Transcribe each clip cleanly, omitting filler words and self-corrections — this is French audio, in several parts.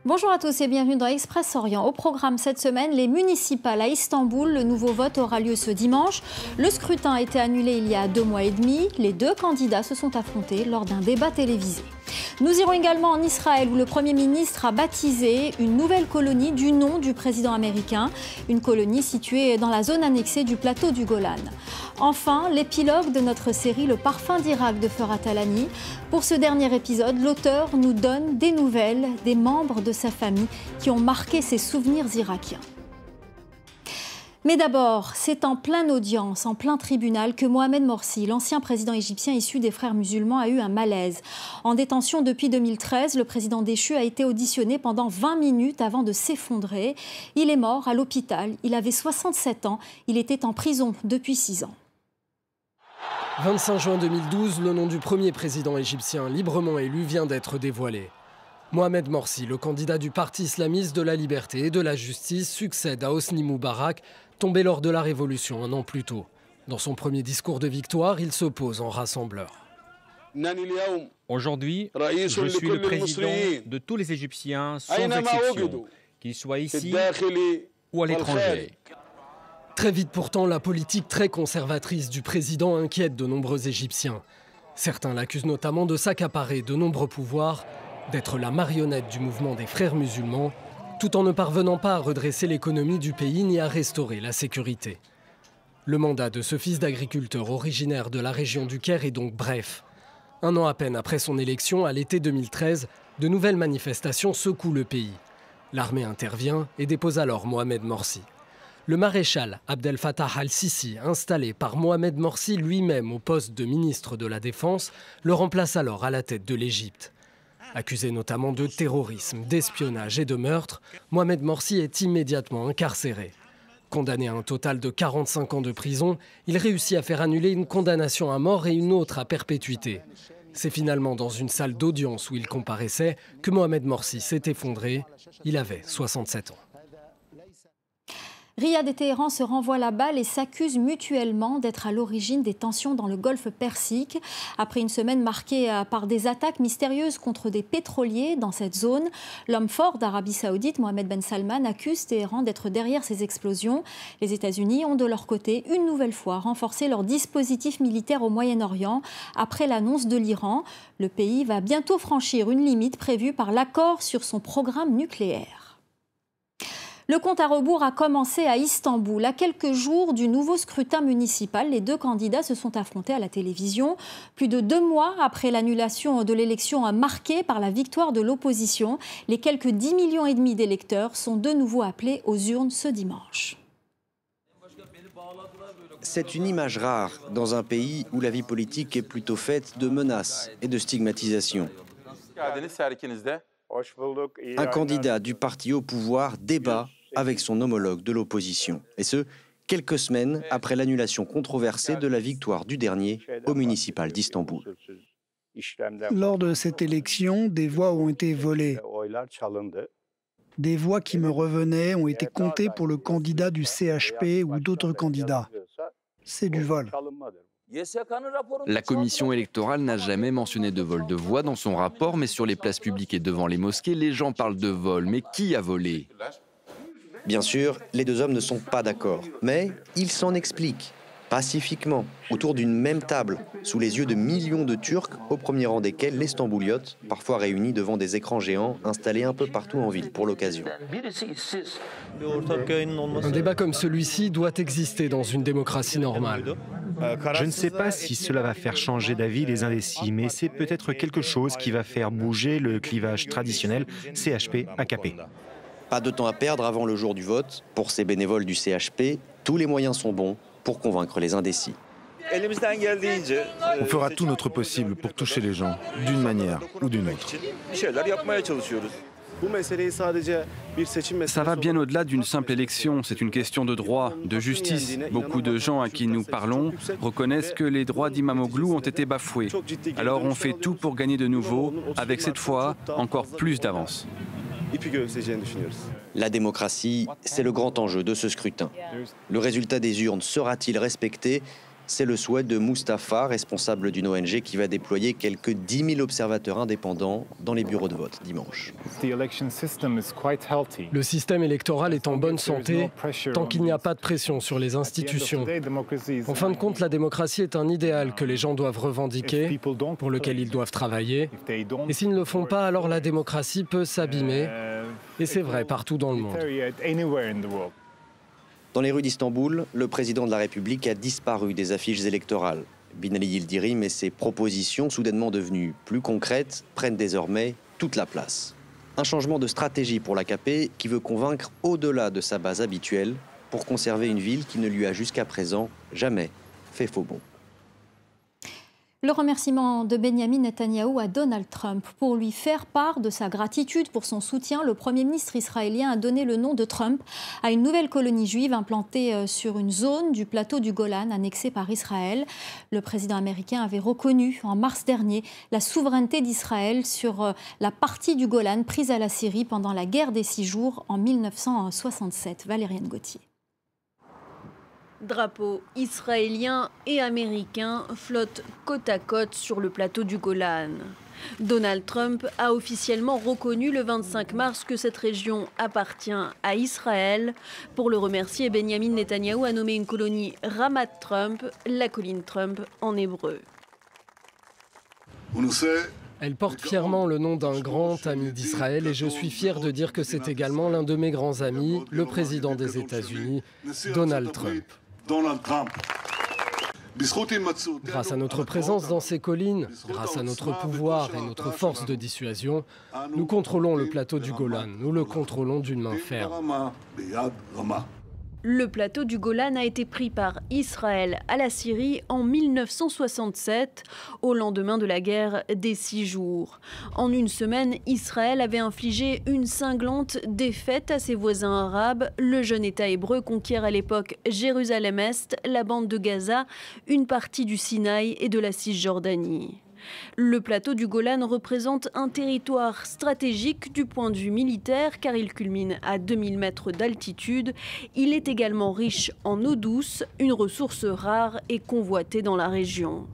Bonjour à tous et bienvenue dans Express Orient. Au programme cette semaine, les municipales à Istanbul. Le nouveau vote aura lieu ce dimanche. Le scrutin a été annulé il y a 2 mois et demi. Les deux candidats se sont affrontés lors d'un débat télévisé. Nous irons également en Israël où le Premier ministre a baptisé une nouvelle colonie du nom du président américain. Une colonie située dans la zone annexée du plateau du Golan. Enfin, l'épilogue de notre série Le parfum d'Irak de Ferhat Alani. Pour ce dernier épisode, l'auteur nous donne des nouvelles des membres de sa famille qui ont marqué ses souvenirs irakiens. Mais d'abord, c'est en pleine audience, en plein tribunal, que Mohamed Morsi, l'ancien président égyptien issu des Frères musulmans, a eu un malaise. En détention depuis 2013, le président déchu a été auditionné pendant 20 minutes avant de s'effondrer. Il est mort à l'hôpital. Il avait 67 ans. Il était en prison depuis 6 ans. 25 juin 2012, le nom du premier président égyptien librement élu vient d'être dévoilé. Mohamed Morsi, le candidat du Parti islamiste de la liberté et de la justice, succède à Hosni Moubarak, tombé lors de la Révolution un an plus tôt. Dans son premier discours de victoire, il s'oppose en rassembleur. Aujourd'hui, je suis le président de tous les Égyptiens, sans exception, qu'ils soient ici ou à l'étranger. Très vite pourtant, la politique très conservatrice du président inquiète de nombreux Égyptiens. Certains l'accusent notamment de s'accaparer de nombreux pouvoirs, d'être la marionnette du mouvement des Frères musulmans, tout en ne parvenant pas à redresser l'économie du pays ni à restaurer la sécurité. Le mandat de ce fils d'agriculteur originaire de la région du Caire est donc bref. 1 an à peine après son élection, à l'été 2013, de nouvelles manifestations secouent le pays. L'armée intervient et dépose alors Mohamed Morsi. Le maréchal Abdel Fattah al-Sisi, installé par Mohamed Morsi lui-même au poste de ministre de la Défense, le remplace alors à la tête de l'Égypte. Accusé notamment de terrorisme, d'espionnage et de meurtre, Mohamed Morsi est immédiatement incarcéré. Condamné à un total de 45 ans de prison, il réussit à faire annuler une condamnation à mort et une autre à perpétuité. C'est finalement dans une salle d'audience où il comparaissait que Mohamed Morsi s'est effondré. Il avait 67 ans. Riyad et Téhéran se renvoient la balle et s'accusent mutuellement d'être à l'origine des tensions dans le golfe Persique. Après une semaine marquée par des attaques mystérieuses contre des pétroliers dans cette zone, l'homme fort d'Arabie Saoudite, Mohammed Ben Salman, accuse Téhéran d'être derrière ces explosions. Les États-Unis ont de leur côté une nouvelle fois renforcé leur dispositif militaire au Moyen-Orient après l'annonce de l'Iran. Le pays va bientôt franchir une limite prévue par l'accord sur son programme nucléaire. Le compte à rebours a commencé à Istanbul. À quelques jours du nouveau scrutin municipal, les deux candidats se sont affrontés à la télévision. Plus de 2 mois après l'annulation de l'élection marquée par la victoire de l'opposition, les quelques 10,5 millions d'électeurs sont de nouveau appelés aux urnes ce dimanche. C'est une image rare dans un pays où la vie politique est plutôt faite de menaces et de stigmatisation. Un candidat du parti au pouvoir débat avec son homologue de l'opposition. Et ce, quelques semaines après l'annulation controversée de la victoire du dernier au municipal d'Istanbul. Lors de cette élection, des voix ont été volées. Des voix qui me revenaient ont été comptées pour le candidat du CHP ou d'autres candidats. C'est du vol. La commission électorale n'a jamais mentionné de vol de voix dans son rapport, mais sur les places publiques et devant les mosquées, les gens parlent de vol. Mais qui a volé ? Bien sûr, les deux hommes ne sont pas d'accord, mais ils s'en expliquent, pacifiquement, autour d'une même table, sous les yeux de millions de Turcs, au premier rang desquels les Stambouliotes, parfois réunis devant des écrans géants installés un peu partout en ville pour l'occasion. Un débat comme celui-ci doit exister dans une démocratie normale. Je ne sais pas si cela va faire changer d'avis les indécis, mais c'est peut-être quelque chose qui va faire bouger le clivage traditionnel CHP-AKP. Pas de temps à perdre avant le jour du vote. Pour ces bénévoles du CHP, tous les moyens sont bons pour convaincre les indécis. On fera tout notre possible pour toucher les gens, d'une manière ou d'une autre. Ça va bien au-delà d'une simple élection, c'est une question de droit, de justice. Beaucoup de gens à qui nous parlons reconnaissent que les droits d'Imamoglu ont été bafoués. Alors on fait tout pour gagner de nouveau, avec cette fois encore plus d'avance. La démocratie, c'est le grand enjeu de ce scrutin. Le résultat des urnes sera-t-il respecté ? C'est le souhait de Mustapha, responsable d'une ONG qui va déployer quelques 10 000 observateurs indépendants dans les bureaux de vote dimanche. Le système électoral est en bonne santé tant qu'il n'y a pas de pression sur les institutions. En fin de compte, la démocratie est un idéal que les gens doivent revendiquer, pour lequel ils doivent travailler. Et s'ils ne le font pas, alors la démocratie peut s'abîmer. Et c'est vrai partout dans le monde. Dans les rues d'Istanbul, le président de la République a disparu des affiches électorales. Binali Yildirim et ses propositions, soudainement devenues plus concrètes, prennent désormais toute la place. Un changement de stratégie pour l'AKP qui veut convaincre au-delà de sa base habituelle pour conserver une ville qui ne lui a jusqu'à présent jamais fait faux bond. Le remerciement de Benyamin Netanyahou à Donald Trump. Pour lui faire part de sa gratitude pour son soutien, le Premier ministre israélien a donné le nom de Trump à une nouvelle colonie juive implantée sur une zone du plateau du Golan annexée par Israël. Le président américain avait reconnu en mars dernier la souveraineté d'Israël sur la partie du Golan prise à la Syrie pendant la guerre des 6 jours en 1967. Valériane Gauthier. Drapeaux israéliens et américains flottent côte à côte sur le plateau du Golan. Donald Trump a officiellement reconnu le 25 mars que cette région appartient à Israël. Pour le remercier, Benyamin Netanyahou a nommé une colonie Ramat Trump, la colline Trump en hébreu. Elle porte fièrement le nom d'un grand ami d'Israël et je suis fier de dire que c'est également l'un de mes grands amis, le président des États-Unis, Donald Trump. Grâce à notre présence dans ces collines, grâce à notre pouvoir et notre force de dissuasion, nous contrôlons le plateau du Golan. Nous le contrôlons d'une main ferme. Le plateau du Golan a été pris par Israël à la Syrie en 1967, au lendemain de la guerre des 6 jours. En une semaine, Israël avait infligé une cinglante défaite à ses voisins arabes. Le jeune État hébreu conquiert à l'époque Jérusalem-Est, la bande de Gaza, une partie du Sinaï et de la Cisjordanie. Le plateau du Golan représente un territoire stratégique du point de vue militaire car il culmine à 2000 mètres d'altitude. Il est également riche en eau douce, une ressource rare et convoitée dans la région.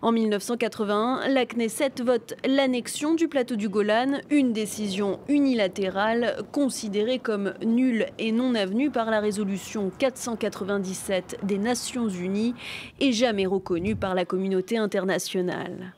En 1981, la Knesset vote l'annexion du plateau du Golan, une décision unilatérale considérée comme nulle et non avenue par la résolution 497 des Nations Unies et jamais reconnue par la communauté internationale.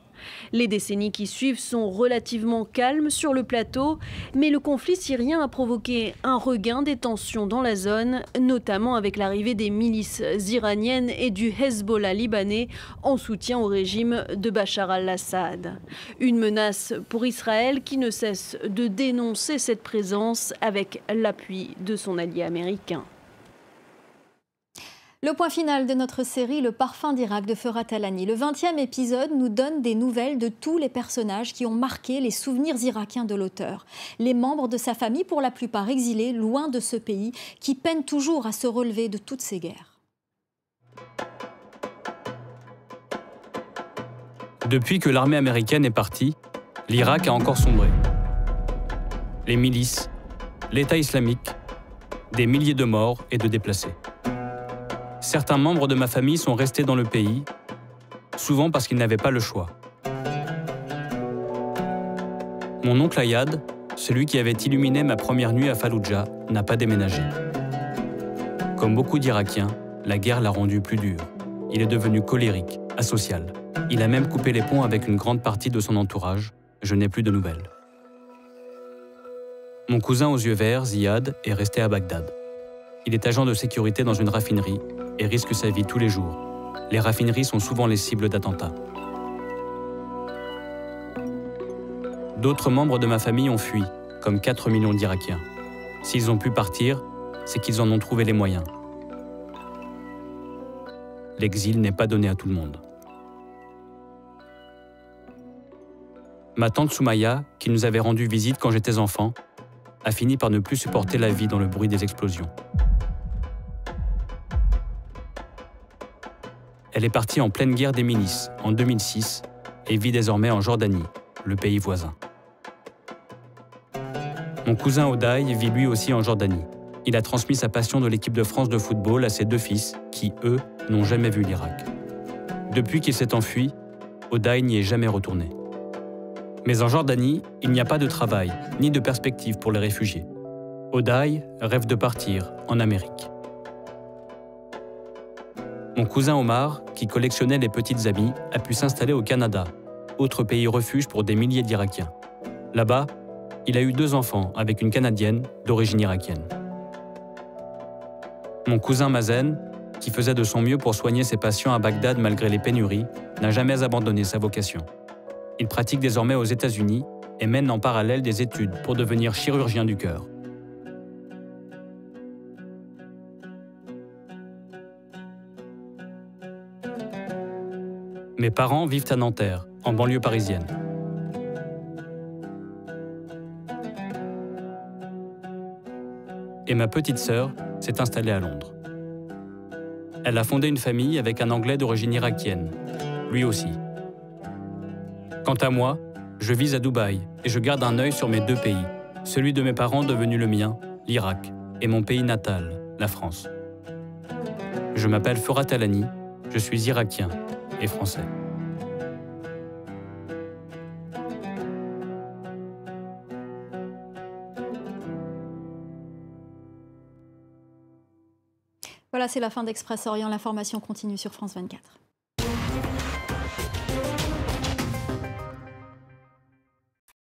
Les décennies qui suivent sont relativement calmes sur le plateau, mais le conflit syrien a provoqué un regain des tensions dans la zone, notamment avec l'arrivée des milices iraniennes et du Hezbollah libanais en soutien au régime de Bachar al-Assad. Une menace pour Israël qui ne cesse de dénoncer cette présence avec l'appui de son allié américain. Le point final de notre série, Le parfum d'Irak de Ferhat Alani. Le 20e épisode nous donne des nouvelles de tous les personnages qui ont marqué les souvenirs irakiens de l'auteur. Les membres de sa famille, pour la plupart exilés, loin de ce pays, qui peinent toujours à se relever de toutes ces guerres. Depuis que l'armée américaine est partie, l'Irak a encore sombré. Les milices, l'État islamique, des milliers de morts et de déplacés. Certains membres de ma famille sont restés dans le pays, souvent parce qu'ils n'avaient pas le choix. Mon oncle Ayad, celui qui avait illuminé ma première nuit à Falloujah, n'a pas déménagé. Comme beaucoup d'Irakiens, la guerre l'a rendu plus dur. Il est devenu colérique, asocial. Il a même coupé les ponts avec une grande partie de son entourage. Je n'ai plus de nouvelles. Mon cousin aux yeux verts, Ziad, est resté à Bagdad. Il est agent de sécurité dans une raffinerie et risque sa vie tous les jours. Les raffineries sont souvent les cibles d'attentats. D'autres membres de ma famille ont fui, comme 4 millions d'Irakiens. S'ils ont pu partir, c'est qu'ils en ont trouvé les moyens. L'exil n'est pas donné à tout le monde. Ma tante Soumaya, qui nous avait rendu visite quand j'étais enfant, a fini par ne plus supporter la vie dans le bruit des explosions. Elle est partie en pleine guerre des milices, en 2006, et vit désormais en Jordanie, le pays voisin. Mon cousin Oday vit lui aussi en Jordanie. Il a transmis sa passion de l'équipe de France de football à ses 2 fils, qui, eux, n'ont jamais vu l'Irak. Depuis qu'il s'est enfui, Oday n'y est jamais retourné. Mais en Jordanie, il n'y a pas de travail, ni de perspective pour les réfugiés. Oday rêve de partir en Amérique. Mon cousin Omar, qui collectionnait les petites amies, a pu s'installer au Canada, autre pays refuge pour des milliers d'Irakiens. Là-bas, il a eu 2 enfants avec une Canadienne d'origine irakienne. Mon cousin Mazen, qui faisait de son mieux pour soigner ses patients à Bagdad malgré les pénuries, n'a jamais abandonné sa vocation. Il pratique désormais aux États-Unis et mène en parallèle des études pour devenir chirurgien du cœur. Mes parents vivent à Nanterre, en banlieue parisienne. Et ma petite sœur s'est installée à Londres. Elle a fondé une famille avec un Anglais d'origine irakienne, lui aussi. Quant à moi, je vis à Dubaï et je garde un œil sur mes 2 pays, celui de mes parents devenu le mien, l'Irak, et mon pays natal, la France. Je m'appelle Forat Alani, je suis irakien et français. Voilà, c'est la fin d'Express Orient. L'information continue sur France 24.